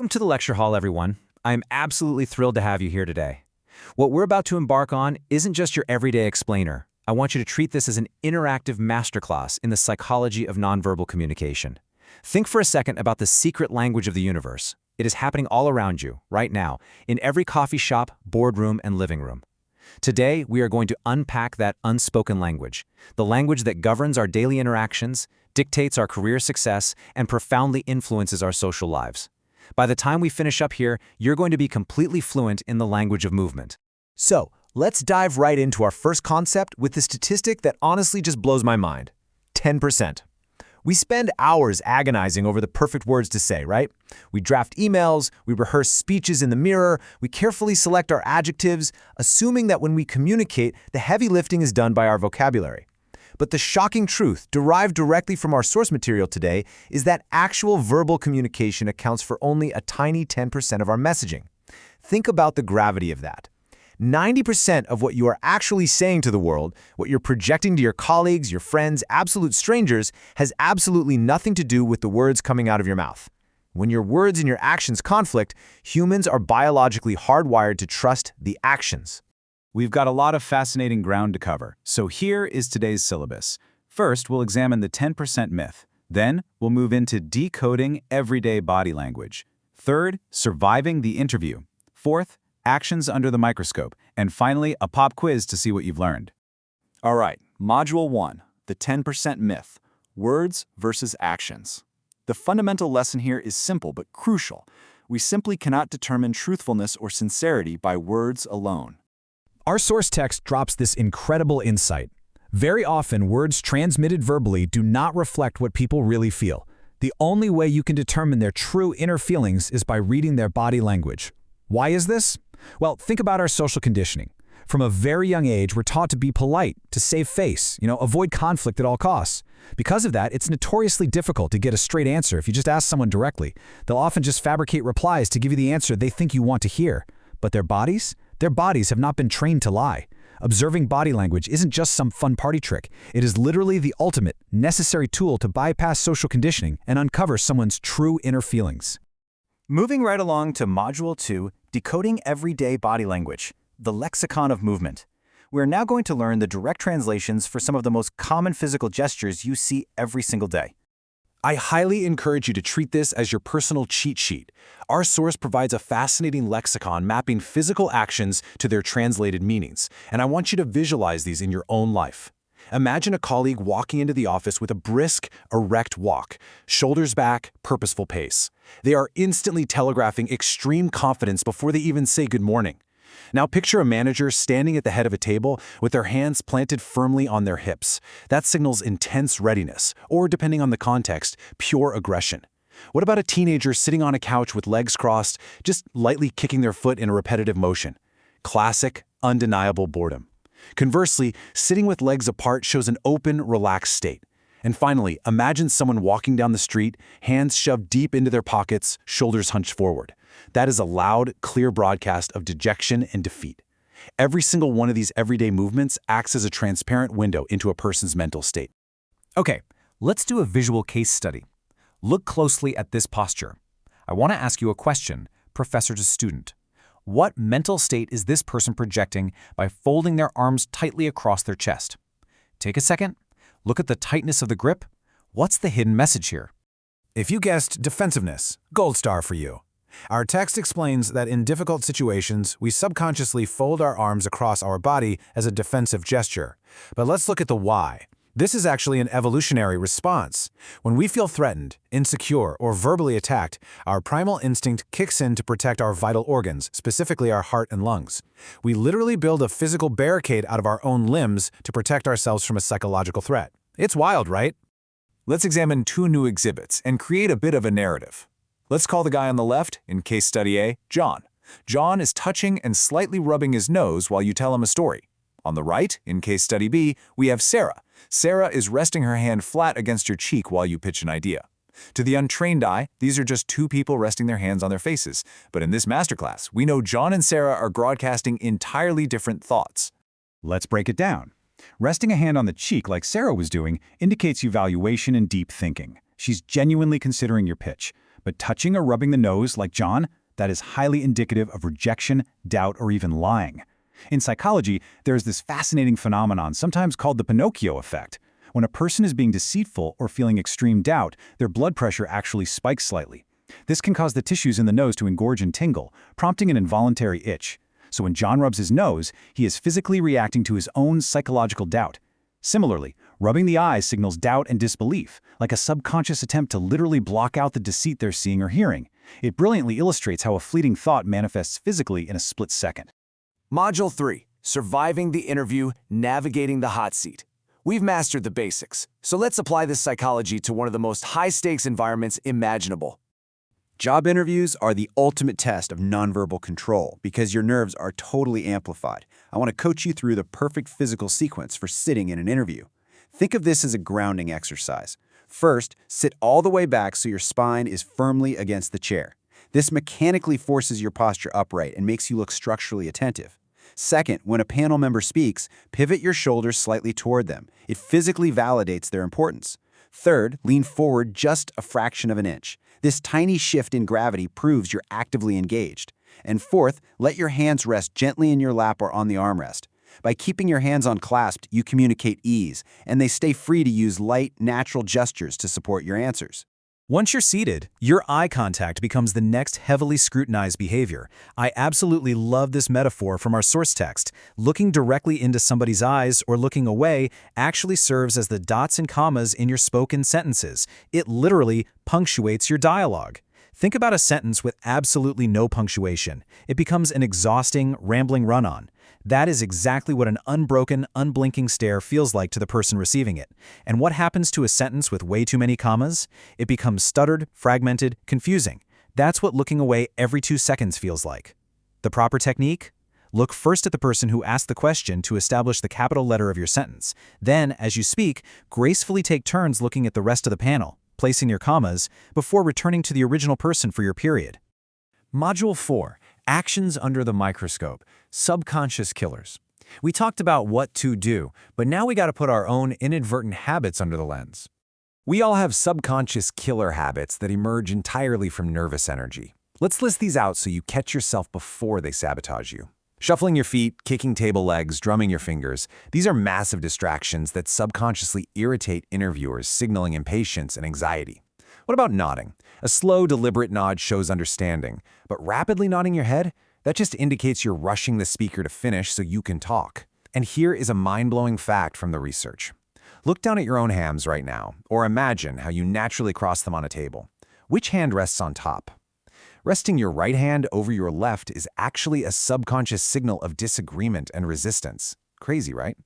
Welcome to the lecture hall, everyone. I'm absolutely thrilled to have you here today. What we're about to embark on isn't just your everyday explainer. I want you to treat this as an interactive masterclass in the psychology of nonverbal communication. Think for a second about the secret language of the universe. It is happening all around you, right now, in every coffee shop, boardroom, and living room. Today, we are going to unpack that unspoken language, the language that governs our daily interactions, dictates our career success, and profoundly influences our social lives. By the time we finish up here, you're going to be completely fluent in the language of movement. So, let's dive right into our first concept with the statistic that honestly just blows my mind. 10%. We spend hours agonizing over the perfect words to say, right? We draft emails, we rehearse speeches in the mirror, we carefully select our adjectives, assuming that when we communicate, the heavy lifting is done by our vocabulary. But the shocking truth, derived directly from our source material today, is that actual verbal communication accounts for only a tiny 10% of our messaging. Think about the gravity of that. 90% of what you are actually saying to the world, what you're projecting to your colleagues, your friends, absolute strangers, has absolutely nothing to do with the words coming out of your mouth. When your words and your actions conflict, humans are biologically hardwired to trust the actions. We've got a lot of fascinating ground to cover, so here is today's syllabus. First, we'll examine the 10% myth. Then, we'll move into decoding everyday body language. Third, surviving the interview. Fourth, actions under the microscope. And finally, a pop quiz to see what you've learned. All right, Module 1, the 10% myth, words versus actions. The fundamental lesson here is simple but crucial. We simply cannot determine truthfulness or sincerity by words alone. Our source text drops this incredible insight. Very often, words transmitted verbally do not reflect what people really feel. The only way you can determine their true inner feelings is by reading their body language. Why is this? Well, think about our social conditioning. From a very young age, we're taught to be polite, to save face, avoid conflict at all costs. Because of that, it's notoriously difficult to get a straight answer if you just ask someone directly. They'll often just fabricate replies to give you the answer they think you want to hear. But their bodies have not been trained to lie. Observing body language isn't just some fun party trick. It is literally the ultimate, necessary tool to bypass social conditioning and uncover someone's true inner feelings. Moving right along to Module 2, decoding everyday body language, the lexicon of movement. We're now going to learn the direct translations for some of the most common physical gestures you see every single day. I highly encourage you to treat this as your personal cheat sheet. Our source provides a fascinating lexicon mapping physical actions to their translated meanings, and I want you to visualize these in your own life. Imagine a colleague walking into the office with a brisk, erect walk, shoulders back, purposeful pace. They are instantly telegraphing extreme confidence before they even say good morning. Now picture a manager standing at the head of a table with their hands planted firmly on their hips. That signals intense readiness, or depending on the context, pure aggression. What about a teenager sitting on a couch with legs crossed, just lightly kicking their foot in a repetitive motion? Classic, undeniable boredom. Conversely, sitting with legs apart shows an open, relaxed state. And finally, imagine someone walking down the street, hands shoved deep into their pockets, shoulders hunched forward. That is a loud, clear broadcast of dejection and defeat. Every single one of these everyday movements acts as a transparent window into a person's mental state. Okay, let's do a visual case study. Look closely at this posture. I want to ask you a question, professor to student. What mental state is this person projecting by folding their arms tightly across their chest? Take a second. Look at the tightness of the grip. What's the hidden message here? If you guessed defensiveness, gold star for you. Our text explains that in difficult situations, we subconsciously fold our arms across our body as a defensive gesture. But let's look at the why. This is actually an evolutionary response. When we feel threatened, insecure, or verbally attacked, our primal instinct kicks in to protect our vital organs, specifically our heart and lungs. We literally build a physical barricade out of our own limbs to protect ourselves from a psychological threat. It's wild, right? Let's examine two new exhibits and create a bit of a narrative. Let's call the guy on the left, in case study A, John. John is touching and slightly rubbing his nose while you tell him a story. On the right, in case study B, we have Sarah. Sarah is resting her hand flat against your cheek while you pitch an idea. To the untrained eye, these are just two people resting their hands on their faces. But in this masterclass, we know John and Sarah are broadcasting entirely different thoughts. Let's break it down. Resting a hand on the cheek like Sarah was doing indicates evaluation and deep thinking. She's genuinely considering your pitch. But touching or rubbing the nose, like John, that is highly indicative of rejection, doubt, or even lying. In psychology, there is this fascinating phenomenon, sometimes called the Pinocchio effect. When a person is being deceitful or feeling extreme doubt, their blood pressure actually spikes slightly. This can cause the tissues in the nose to engorge and tingle, prompting an involuntary itch. So when John rubs his nose, he is physically reacting to his own psychological doubt. Similarly, rubbing the eyes signals doubt and disbelief, like a subconscious attempt to literally block out the deceit they're seeing or hearing. It brilliantly illustrates how a fleeting thought manifests physically in a split second. Module 3. Surviving the interview, navigating the hot seat. We've mastered the basics, so let's apply this psychology to one of the most high-stakes environments imaginable. Job interviews are the ultimate test of nonverbal control because your nerves are totally amplified. I want to coach you through the perfect physical sequence for sitting in an interview. Think of this as a grounding exercise. First, sit all the way back so your spine is firmly against the chair. This mechanically forces your posture upright and makes you look structurally attentive. Second, when a panel member speaks, pivot your shoulders slightly toward them. It physically validates their importance. Third, lean forward just a fraction of an inch. This tiny shift in gravity proves you're actively engaged. And fourth, let your hands rest gently in your lap or on the armrest. By keeping your hands unclasped, you communicate ease, and they stay free to use light, natural gestures to support your answers. Once you're seated, your eye contact becomes the next heavily scrutinized behavior. I absolutely love this metaphor from our source text. Looking directly into somebody's eyes or looking away actually serves as the dots and commas in your spoken sentences. It literally punctuates your dialogue. Think about a sentence with absolutely no punctuation. It becomes an exhausting, rambling run-on. That is exactly what an unbroken, unblinking stare feels like to the person receiving it. And what happens to a sentence with way too many commas? It becomes stuttered, fragmented, confusing. That's what looking away every 2 seconds feels like. The proper technique? Look first at the person who asked the question to establish the capital letter of your sentence. Then, as you speak, gracefully take turns looking at the rest of the panel, placing your commas, before returning to the original person for your period. Module 4. Actions under the microscope. Subconscious killers. We talked about what to do, but now we got to put our own inadvertent habits under the lens. We all have subconscious killer habits that emerge entirely from nervous energy. Let's list these out so you catch yourself before they sabotage you. Shuffling your feet, kicking table legs, drumming your fingers. These are massive distractions that subconsciously irritate interviewers, signaling impatience and anxiety. What about nodding? A slow, deliberate nod shows understanding, but rapidly nodding your head? That just indicates you're rushing the speaker to finish so you can talk. And here is a mind-blowing fact from the research. Look down at your own hams right now, or imagine how you naturally cross them on a table. Which hand rests on top? Resting your right hand over your left is actually a subconscious signal of disagreement and resistance. Crazy, right?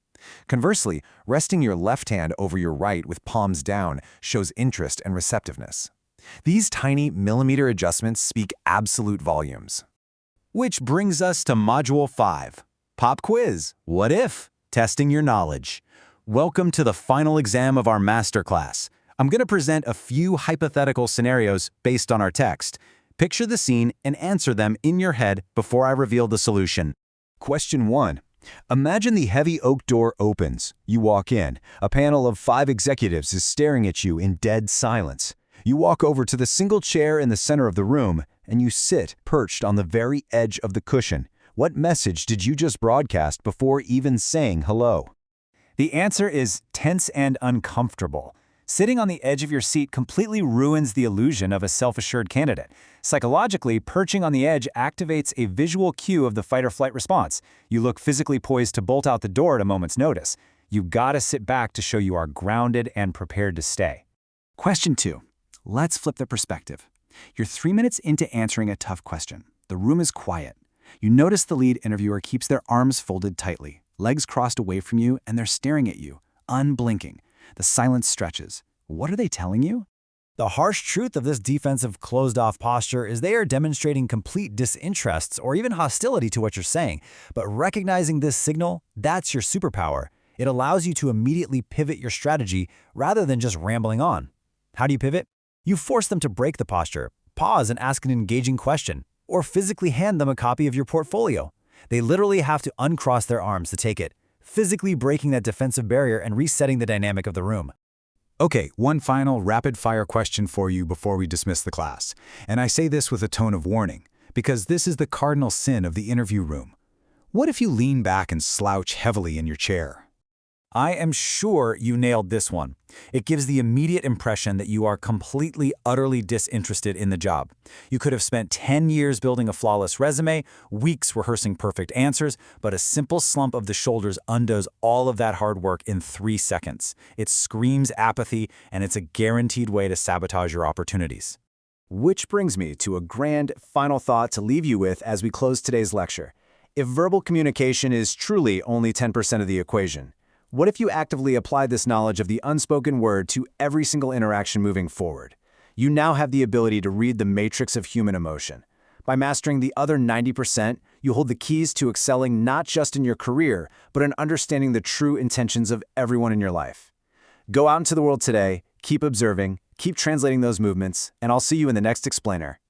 Conversely, resting your left hand over your right with palms down shows interest and receptiveness. These tiny millimeter adjustments speak absolute volumes. Which brings us to Module 5. Pop quiz. What if? Testing your knowledge. Welcome to the final exam of our masterclass. I'm going to present a few hypothetical scenarios based on our text. Picture the scene and answer them in your head before I reveal the solution. Question 1. Imagine the heavy oak door opens. You walk in. A panel of 5 executives is staring at you in dead silence. You walk over to the single chair in the center of the room, and you sit perched on the very edge of the cushion. What message did you just broadcast before even saying hello? The answer is tense and uncomfortable. Sitting on the edge of your seat completely ruins the illusion of a self-assured candidate. Psychologically, perching on the edge activates a visual cue of the fight-or-flight response. You look physically poised to bolt out the door at a moment's notice. You gotta sit back to show you are grounded and prepared to stay. Question 2. Let's flip the perspective. You're 3 minutes into answering a tough question. The room is quiet. You notice the lead interviewer keeps their arms folded tightly, legs crossed away from you, and they're staring at you, unblinking. The silence stretches. What are they telling you? The harsh truth of this defensive, closed-off posture is they are demonstrating complete disinterest or even hostility to what you're saying. But recognizing this signal, that's your superpower. It allows you to immediately pivot your strategy rather than just rambling on. How do you pivot? You force them to break the posture, pause and ask an engaging question, or physically hand them a copy of your portfolio. They literally have to uncross their arms to take it, physically breaking that defensive barrier and resetting the dynamic of the room. Okay, one final rapid-fire question for you before we dismiss the class. And I say this with a tone of warning, because this is the cardinal sin of the interview room. What if you lean back and slouch heavily in your chair? I am sure you nailed this one. It gives the immediate impression that you are completely, utterly disinterested in the job. You could have spent 10 years building a flawless resume, weeks rehearsing perfect answers, but a simple slump of the shoulders undoes all of that hard work in 3 seconds. It screams apathy, and it's a guaranteed way to sabotage your opportunities. Which brings me to a grand final thought to leave you with as we close today's lecture. If verbal communication is truly only 10% of the equation, what if you actively applied this knowledge of the unspoken word to every single interaction moving forward? You now have the ability to read the matrix of human emotion. By mastering the other 90%, you hold the keys to excelling not just in your career, but in understanding the true intentions of everyone in your life. Go out into the world today, keep observing, keep translating those movements, and I'll see you in the next explainer.